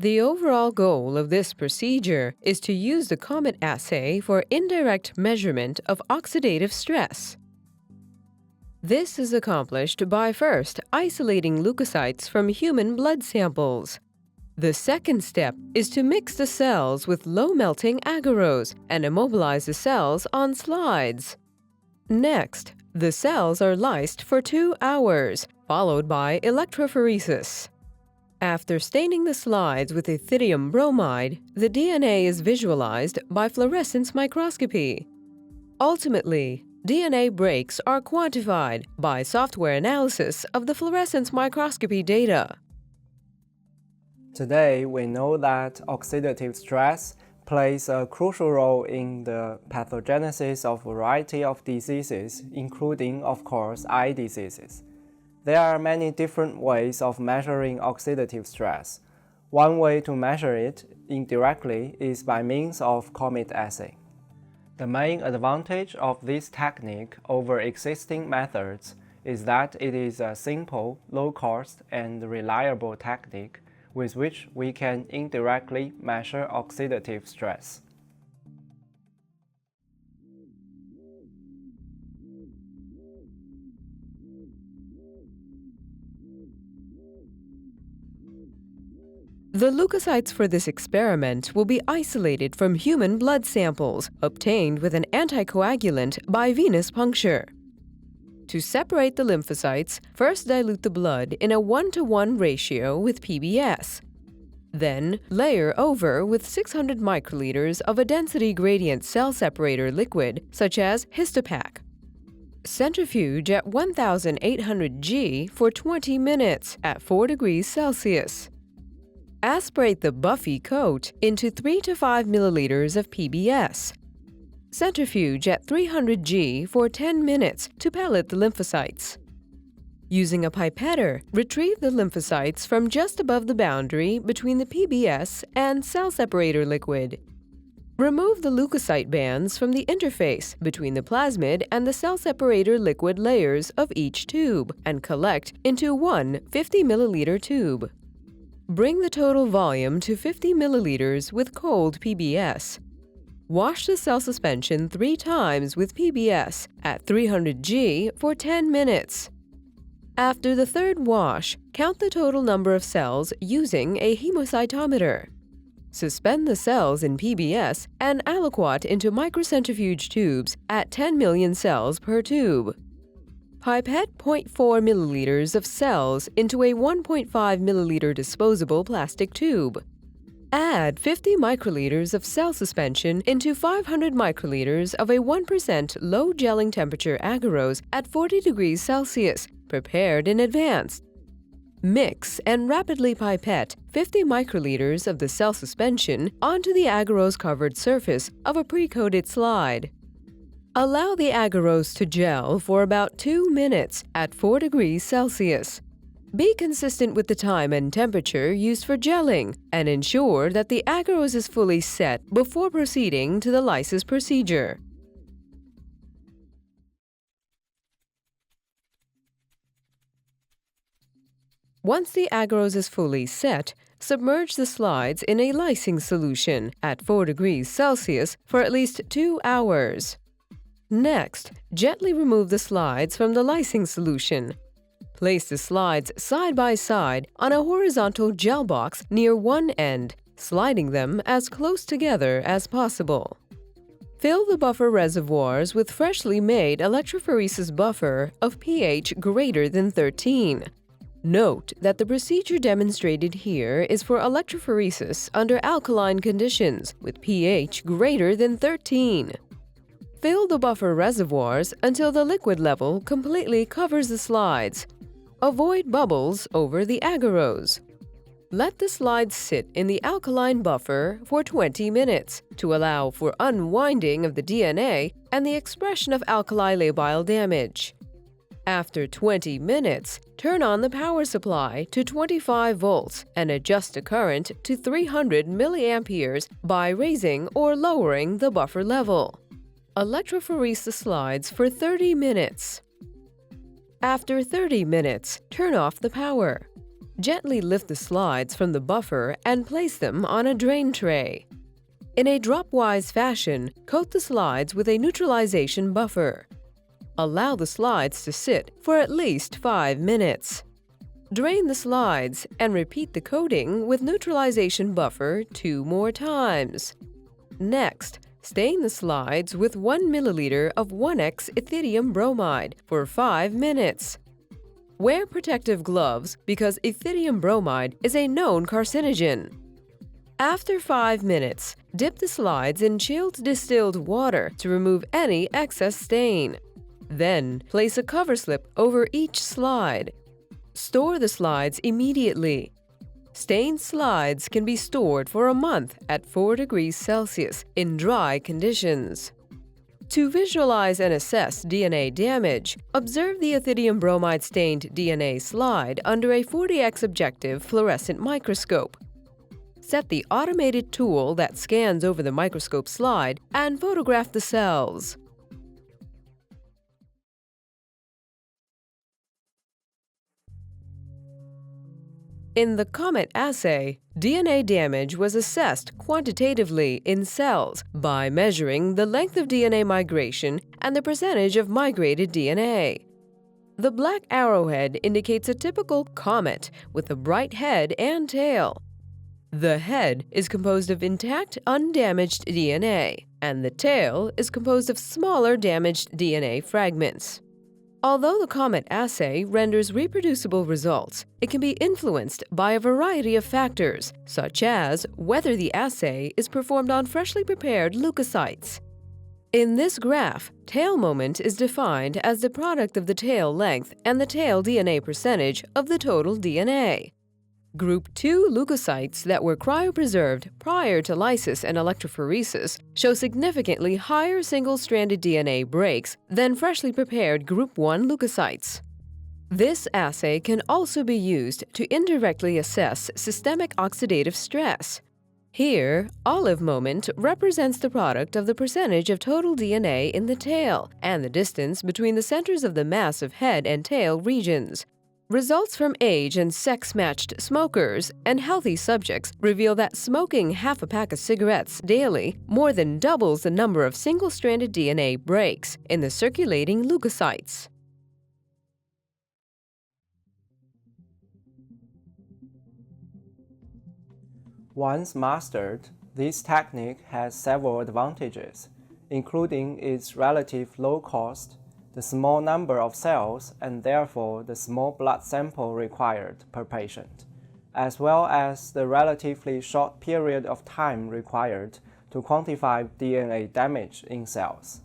The overall goal of this procedure is to use the comet assay for indirect measurement of oxidative stress. This is accomplished by first isolating leukocytes from human blood samples. The second step is to mix the cells with low-melting agarose and immobilize the cells on slides. Next, the cells are lysed for 2 hours, followed by electrophoresis. After staining the slides with ethidium bromide, the DNA is visualized by fluorescence microscopy. Ultimately, DNA breaks are quantified by software analysis of the fluorescence microscopy data. Today, we know that oxidative stress plays a crucial role in the pathogenesis of a variety of diseases, including, of course, eye diseases. There are many different ways of measuring oxidative stress. One way to measure it indirectly is by means of comet assay. The main advantage of this technique over existing methods is that it is a simple, low-cost, and reliable technique with which we can indirectly measure oxidative stress. The leukocytes for this experiment will be isolated from human blood samples obtained with an anticoagulant by venous puncture. To separate the lymphocytes, first dilute the blood in a 1:1 ratio with PBS. Then layer over with 600 microliters of a density gradient cell separator liquid such as Histopac. Centrifuge at 1800 G for 20 minutes at 4 degrees Celsius. Aspirate the buffy coat into 3 to 5 milliliters of PBS. Centrifuge at 300 G for 10 minutes to pellet the lymphocytes. Using a pipetter, retrieve the lymphocytes from just above the boundary between the PBS and cell separator liquid. Remove the leukocyte bands from the interface between the plasmid and the cell separator liquid layers of each tube and collect into one 50 milliliter tube. Bring the total volume to 50 milliliters with cold PBS. Wash the cell suspension 3 times with PBS at 300 G for 10 minutes. After the third wash, count the total number of cells using a hemocytometer. Suspend the cells in PBS and aliquot into microcentrifuge tubes at 10 million cells per tube. Pipette 0.4 milliliters of cells into a 1.5 milliliter disposable plastic tube. Add 50 microliters of cell suspension into 500 microliters of a 1% low gelling temperature agarose at 40 degrees Celsius, prepared in advance. Mix and rapidly pipette 50 microliters of the cell suspension onto the agarose-covered surface of a pre-coated slide. Allow the agarose to gel for about 2 minutes at 4 degrees Celsius. Be consistent with the time and temperature used for gelling and ensure that the agarose is fully set before proceeding to the lysis procedure. Once the agarose is fully set, submerge the slides in a lysing solution at 4 degrees Celsius for at least 2 hours. Next, gently remove the slides from the lysing solution. Place the slides side by side on a horizontal gel box near one end, sliding them as close together as possible. Fill the buffer reservoirs with freshly made electrophoresis buffer of pH greater than 13. Note that the procedure demonstrated here is for electrophoresis under alkaline conditions with pH greater than 13. Fill the buffer reservoirs until the liquid level completely covers the slides. Avoid bubbles over the agarose. Let the slides sit in the alkaline buffer for 20 minutes to allow for unwinding of the DNA and the expression of alkali labile damage. After 20 minutes, turn on the power supply to 25 volts and adjust the current to 300 milliamperes by raising or lowering the buffer level. Electrophorese the slides for 30 minutes. After 30 minutes, turn off the power. Gently lift the slides from the buffer and place them on a drain tray. In a drop-wise fashion, coat the slides with a neutralization buffer. Allow the slides to sit for at least 5 minutes. Drain the slides and repeat the coating with neutralization buffer 2 more times. Next, stain the slides with 1 milliliter of 1X ethidium bromide for 5 minutes. Wear protective gloves because ethidium bromide is a known carcinogen. After 5 minutes, dip the slides in chilled distilled water to remove any excess stain. Then, place a cover slip over each slide. Store the slides immediately. Stained slides can be stored for a month at 4 degrees Celsius in dry conditions. To visualize and assess DNA damage, observe the ethidium bromide stained DNA slide under a 40x objective fluorescent microscope. Set the automated tool that scans over the microscope slide and photograph the cells. In the comet assay, DNA damage was assessed quantitatively in cells by measuring the length of DNA migration and the percentage of migrated DNA. The black arrowhead indicates a typical comet with a bright head and tail. The head is composed of intact, undamaged DNA, and the tail is composed of smaller damaged DNA fragments. Although the comet assay renders reproducible results, it can be influenced by a variety of factors, such as whether the assay is performed on freshly prepared leukocytes. In this graph, tail moment is defined as the product of the tail length and the tail DNA percentage of the total DNA. Group 2 leukocytes that were cryopreserved prior to lysis and electrophoresis show significantly higher single-stranded DNA breaks than freshly prepared Group 1 leukocytes. This assay can also be used to indirectly assess systemic oxidative stress. Here, olive moment represents the product of the percentage of total DNA in the tail and the distance between the centers of the massive head and tail regions. Results from age and sex-matched smokers and healthy subjects reveal that smoking half a pack of cigarettes daily more than doubles the number of single-stranded DNA breaks in the circulating leukocytes. Once mastered, this technique has several advantages, including its relative low cost, the small number of cells and therefore the small blood sample required per patient, as well as the relatively short period of time required to quantify DNA damage in cells.